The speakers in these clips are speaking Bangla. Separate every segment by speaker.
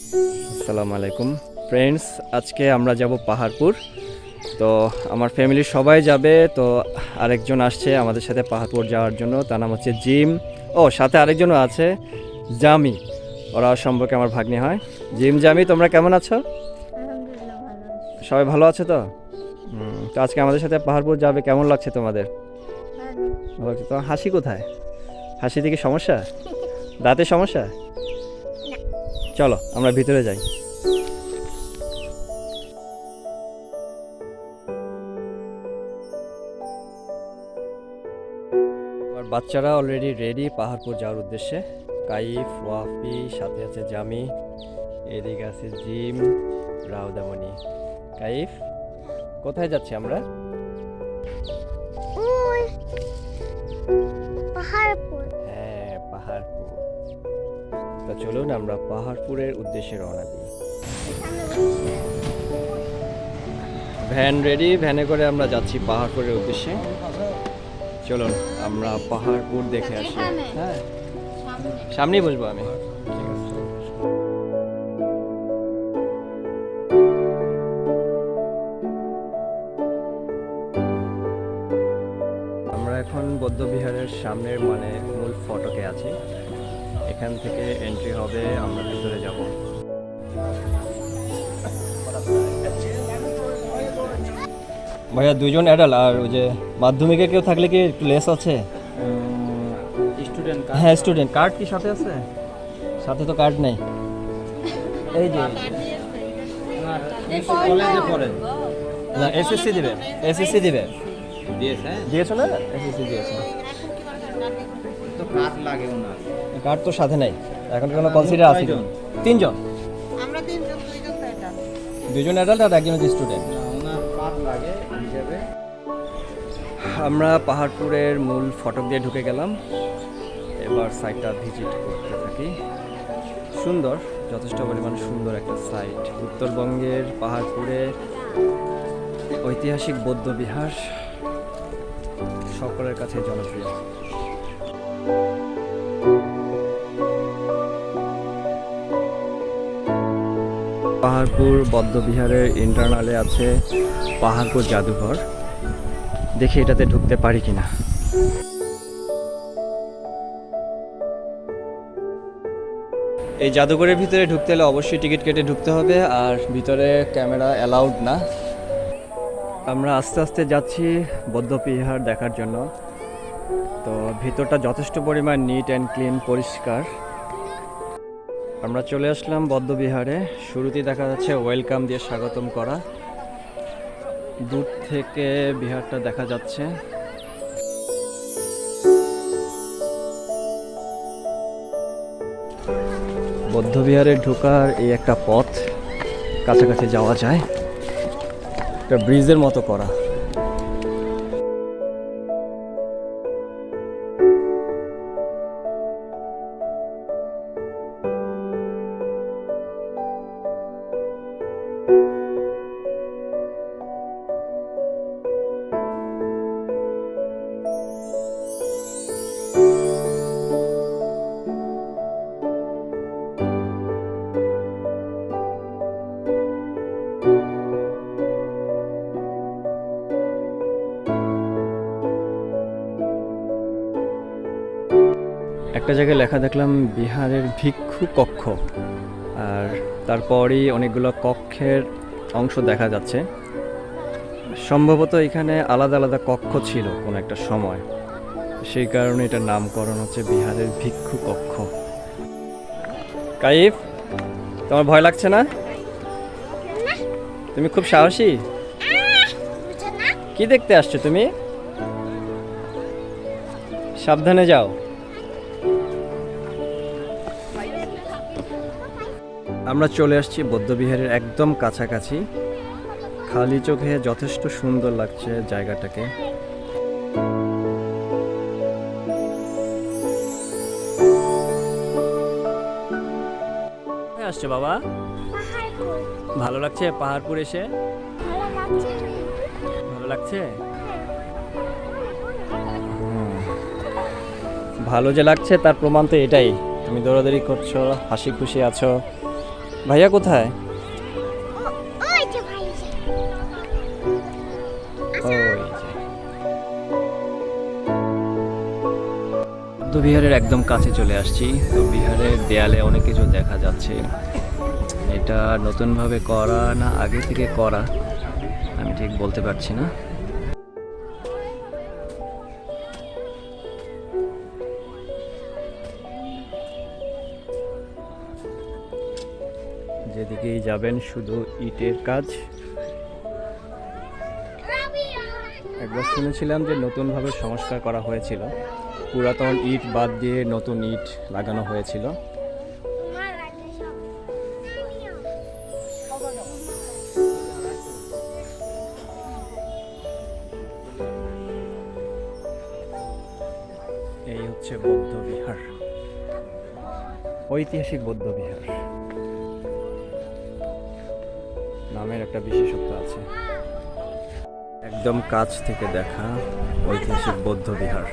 Speaker 1: আসসালামু আলাইকুম ফ্রেন্ডস, আজকে আমরা যাব পাহাড়পুর। তো আমার ফ্যামিলির সবাই যাবে, তো আরেকজন আসছে আমাদের সাথে পাহাড়পুর যাওয়ার জন্য, তার নাম হচ্ছে জিম। ও সাথে আরেকজনও আছে, জামি। ওরা সম্পর্কে আমার ভাগ্নি হয়। জিম, জামি, তোমরা কেমন আছো?
Speaker 2: আলহামদুলিল্লাহ ভালো আছি।
Speaker 1: সবাই ভালো আছে তো? তো আজকে আমাদের সাথে পাহাড়পুর যাবে, কেমন লাগছে তোমাদের?
Speaker 2: ভালো।
Speaker 1: ভালো লাগছে তো? হাসি কোথায়? হাসি থেকে সমস্যা? দাঁতে সমস্যা? চলো আমরা ভিতরে যাই। আমার বাচ্চারা অলরেডি রেডি পাহাড়পুর যাওয়ার উদ্দেশ্যে। কাইফ, ওয়াফি, সাথে আছে জামি, এদিকে আছে জিম, রাউদামণি। কাইফ, কোথায় যাচ্ছি আমরা?
Speaker 2: ওই পাহাড়পুর।
Speaker 1: হ্যাঁ, পাহাড়পুর। তো চলুন আমরা পাহাড়পুরের উদ্দেশ্যে রওনা দিই। ভ্যান রেডি, ভ্যানে করে আমরা যাচ্ছি পাহাড়পুরের উদ্দেশ্যে। চলুন আমরা পাহাড়পুর দেখে আসি। হ্যাঁ, সামনেই বসবো আমি। ঠিক আছে। আমরা এখন বৌদ্ধবিহারের সামনের মানে মূল ফটকে আছি। এখান থেকে এন্ট্রি হবে, আমরা ভিতরে যাব। ভাইয়া দুজন অ্যাডাল্ট, আর ওই যে মাধ্যমিকে কেউ থাকলে কি একটু লেস আছে?
Speaker 3: স্টুডেন্ট
Speaker 1: হ্যাঁ, স্টুডেন্ট কার্ড কি সাথে আছে? সাথে তো কার্ড নেই। এই যে
Speaker 3: কলেজে পড়ে
Speaker 1: না, এসএসসি দিবে, এসএসসি দিবে।
Speaker 3: দিয়েছে,
Speaker 1: দিয়েছো না? এসএসসি দিয়েছো।
Speaker 3: তো কার্ড লাগে ওনার।
Speaker 1: কার্ড তো সাথে নাই, এখন কোনো কনসিডার আছে?
Speaker 3: কয়জন?
Speaker 1: তিনজন,
Speaker 2: আমরা তিনজন, দুইজন তো এটা।
Speaker 1: দুজন অ্যাডাল্ট আর একজন হচ্ছে স্টুডেন্ট।
Speaker 3: না, ওনার কার্ড লাগে হিসেবে।
Speaker 1: আমরা পাহাড়পুরের মূল ফটক দিয়ে ঢুকে গেলাম। এবার সাইটটা ভিজিট করতে থাকি। সুন্দর, যথেষ্ট পরিমাণ সুন্দর একটা সাইট। উত্তরবঙ্গের পাহাড়পুরে ঐতিহাসিক বৌদ্ধ বিহার সকলের কাছে জনপ্রিয়। পাহাড়পুর বৌদ্ধ বিহারের ইন্টারনালে আছে পাহাড়পুর জাদুঘর। দেখি এটাতে ঢুকতে পারি কিনা। এই জাদুঘরের ভিতরে ঢুকতে হলে অবশ্যই টিকিট কেটে ঢুকতে হবে, আর ভিতরে ক্যামেরা অ্যালাউড না। আমরা আস্তে আস্তে যাচ্ছি বৌদ্ধবিহার দেখার জন্য। তো ভিতরটা যথেষ্ট পরিমাণ নিট অ্যান্ড ক্লিন, পরিষ্কার। আমরা চলে আসলাম বৌদ্ধবিহারে। শুরুতেই দেখা যাচ্ছে ওয়েলকাম দিয়ে স্বাগতম করা। দূর থেকে বিহারটা দেখা যাচ্ছে। বৌদ্ধবিহারে ঢোকার এই একটা পথ, কাছাকাছি যাওয়া যায়। একটা ব্রিজের মতো করা। একটা জায়গায় লেখা দেখলাম বিহারের ভিক্ষু কক্ষ, আর তারপরই অনেকগুলো কক্ষের অংশ দেখা যাচ্ছে। সম্ভবত এখানে আলাদা আলাদা কক্ষ ছিল কোনো একটা সময়, সেই কারণে এটার নামকরণ হচ্ছে বিহারের ভিক্ষু কক্ষ। কাইফ, তোমার ভয় লাগছে না? তুমি খুব সাহসী। কি দেখতে আসছো তুমি? সাবধানে যাও। আমরা চলে আসছি বৌদ্ধবিহারের একদম কাছাকাছি। খালি চোখে যথেষ্ট সুন্দর লাগছে জায়গাটাকে। আসছে বাবা,
Speaker 2: পাহাড়পুর।
Speaker 1: ভালো লাগছে পাহাড়পুর এসে?
Speaker 2: ভালো লাগছে।
Speaker 1: ভালো লাগছে? ভালো যে লাগছে তার প্রমাণ তো এটাই, তুমি দৌড়াদৌড়ি করছো, হাসি খুশি আছো, ভাইয়া কোথায়?
Speaker 2: ওই যে ভাই
Speaker 1: ওই যে। বৌদ্ধবিহারের একদম কাছে চলে আসছি। তো বিহারের দেয়ালে অনেক কিছু দেখা যাচ্ছে। এটা নতুনভাবে করা না আগে থেকে করা আমি ঠিক বলতে পারছি না। যেদিকেই যাবেন শুধু ইটের কাজ। একবার শুনেছিলাম যে নতুনভাবে সংস্কার করা হয়েছিল, পুরাতন ইট বাদ দিয়ে নতুন ইট লাগানো হয়েছিল।
Speaker 2: তোমার আছে সব
Speaker 1: এই হচ্ছে বৌদ্ধ বিহার, ঐতিহাসিক বৌদ্ধ বিহার নামের একটা বিশেষত্ব আছে। একদম কাছ থেকে দেখা ঐতিহাসিক বৌদ্ধ বিহার।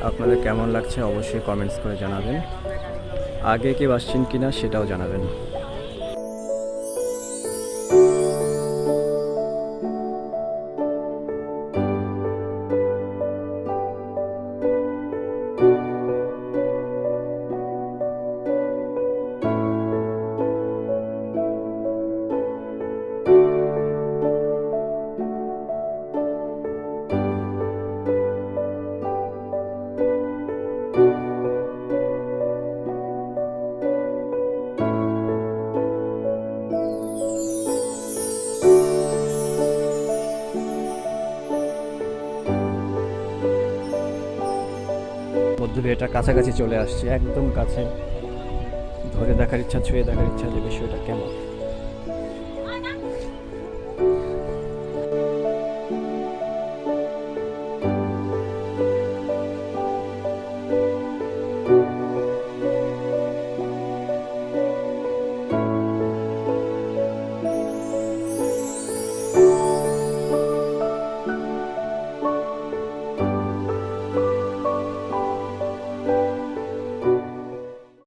Speaker 1: আপনাদের কেমন লাগছে অবশ্যই কমেন্টস করে জানাবেন। আগে কেউ আসছেন কিনা সেটাও জানাবেন। বৌদ্ধবিহারটা কাছাকাছি চলে আসছে, একদম কাছে। ধরে দেখার ইচ্ছা, ছুঁয়ে দেখার ইচ্ছা যে বিষয়টা কেমন।